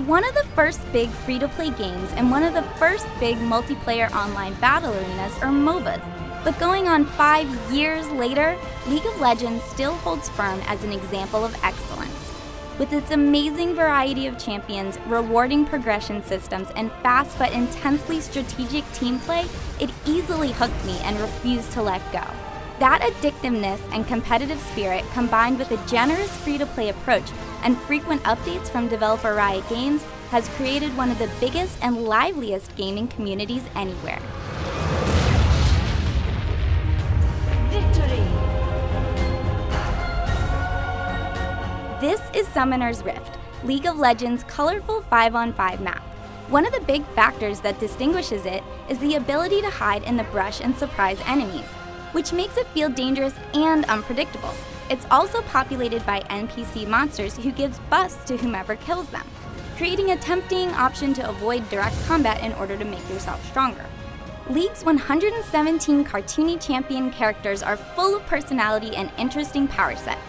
one of the first big free-to-play games and one of the first big multiplayer online battle arenas are MOBAs. But going on 5 years later, League of Legends still holds firm as an example of excellence. With its amazing variety of champions, rewarding progression systems, and fast but intensely strategic team play, it easily hooked me and refused to let go. That addictiveness and competitive spirit, combined with a generous free-to-play approach and frequent updates from developer Riot Games, has created one of the biggest and liveliest gaming communities anywhere. Victory! This is Summoner's Rift, League of Legends' colorful 5-on-5 map. One of the big factors that distinguishes it is the ability to hide in the brush and surprise enemies, which makes it feel dangerous and unpredictable. It's also populated by NPC monsters who gives buffs to whomever kills them, creating a tempting option to avoid direct combat in order to make yourself stronger. League's 117 cartoony champion characters are full of personality and interesting power sets.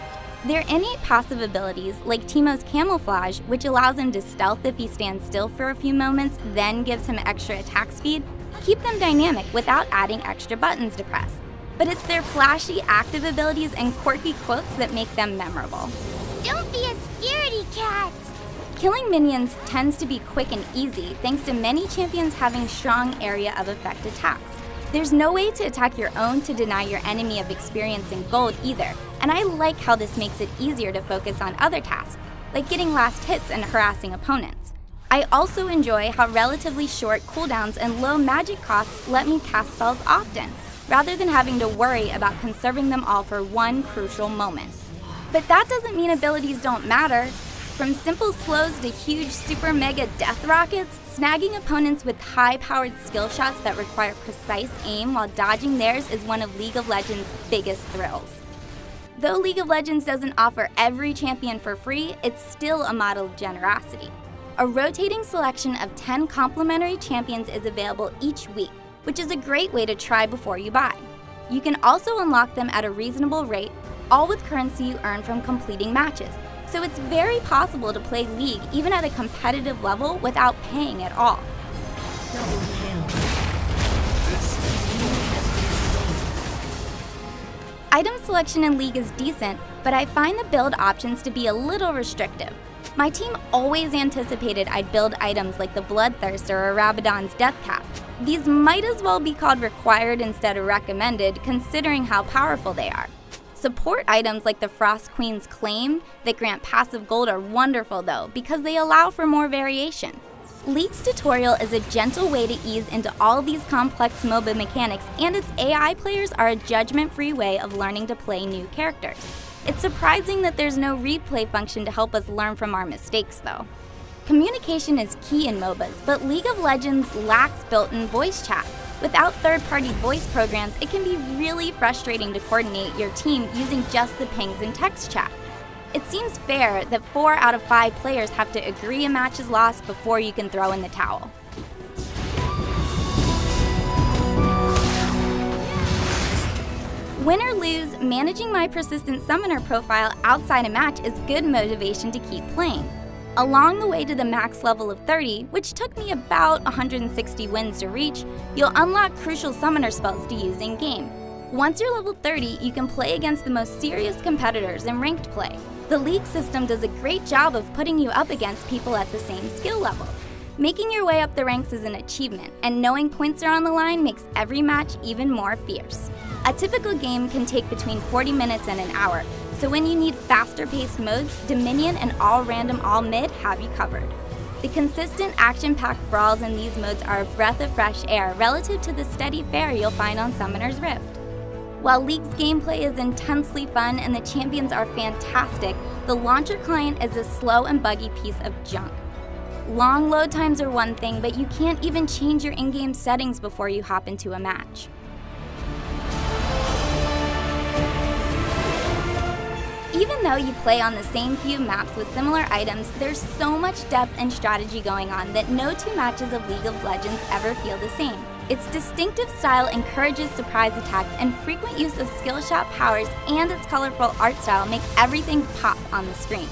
Their innate passive abilities, like Teemo's camouflage, which allows him to stealth if he stands still for a few moments, then gives him extra attack speed, keep them dynamic without adding extra buttons to press. But it's their flashy active abilities and quirky quotes that make them memorable. Don't be a scaredy cat! Killing minions tends to be quick and easy thanks to many champions having strong area of effect attacks. There's no way to attack your own to deny your enemy of experiencing gold either, and I like how this makes it easier to focus on other tasks, like getting last hits and harassing opponents. I also enjoy how relatively short cooldowns and low magic costs let me cast spells often, rather than having to worry about conserving them all for one crucial moment. But that doesn't mean abilities don't matter. From simple slows to huge super mega death rockets, snagging opponents with high-powered skill shots that require precise aim while dodging theirs is one of League of Legends' biggest thrills. Though League of Legends doesn't offer every champion for free, it's still a model of generosity. A rotating selection of 10 complimentary champions is available each week, which is a great way to try before you buy. You can also unlock them at a reasonable rate, all with currency you earn from completing matches. So it's very possible to play League even at a competitive level without paying at all. Double kill. Item selection in League is decent, but I find the build options to be a little restrictive. My team always anticipated I'd build items like the Bloodthirster or Rabadon's Death Cap. These might as well be called required instead of recommended, considering how powerful they are. Support items like the Frost Queen's Claim that grant passive gold are wonderful though, because they allow for more variation. League's tutorial is a gentle way to ease into all these complex MOBA mechanics, and its AI players are a judgment-free way of learning to play new characters. It's surprising that there's no replay function to help us learn from our mistakes though. Communication is key in MOBAs, but League of Legends lacks built-in voice chat. Without third-party voice programs, it can be really frustrating to coordinate your team using just the pings and text chat. It seems fair that 4 out of 5 players have to agree a match is lost before you can throw in the towel. Win or lose, managing my persistent summoner profile outside a match is good motivation to keep playing. Along the way to the max level of 30, which took me about 160 wins to reach, you'll unlock crucial summoner spells to use in-game. Once you're level 30, you can play against the most serious competitors in ranked play. The League system does a great job of putting you up against people at the same skill level. Making your way up the ranks is an achievement, and knowing points are on the line makes every match even more fierce. A typical game can take between 40 minutes and an hour, so when you need faster-paced modes, Dominion and All Random All Mid have you covered. The consistent action-packed brawls in these modes are a breath of fresh air relative to the steady fare you'll find on Summoner's Rift. While League's gameplay is intensely fun and the champions are fantastic, the launcher client is a slow and buggy piece of junk. Long load times are one thing, but you can't even change your in-game settings before you hop into a match. Even though you play on the same few maps with similar items, there's so much depth and strategy going on that no 2 matches of League of Legends ever feel the same. Its distinctive style encourages surprise attacks, and frequent use of skill shot powers and its colorful art style make everything pop on the screen.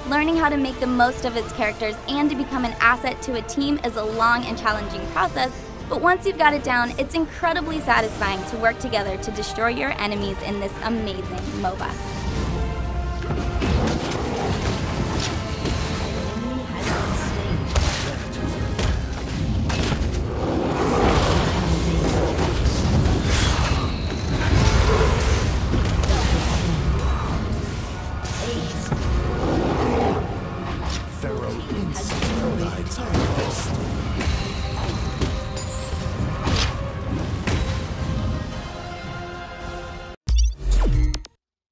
Learning how to make the most of its characters and to become an asset to a team is a long and challenging process, but once you've got it down, it's incredibly satisfying to work together to destroy your enemies in this amazing MOBA. Pharaoh inside thy fist.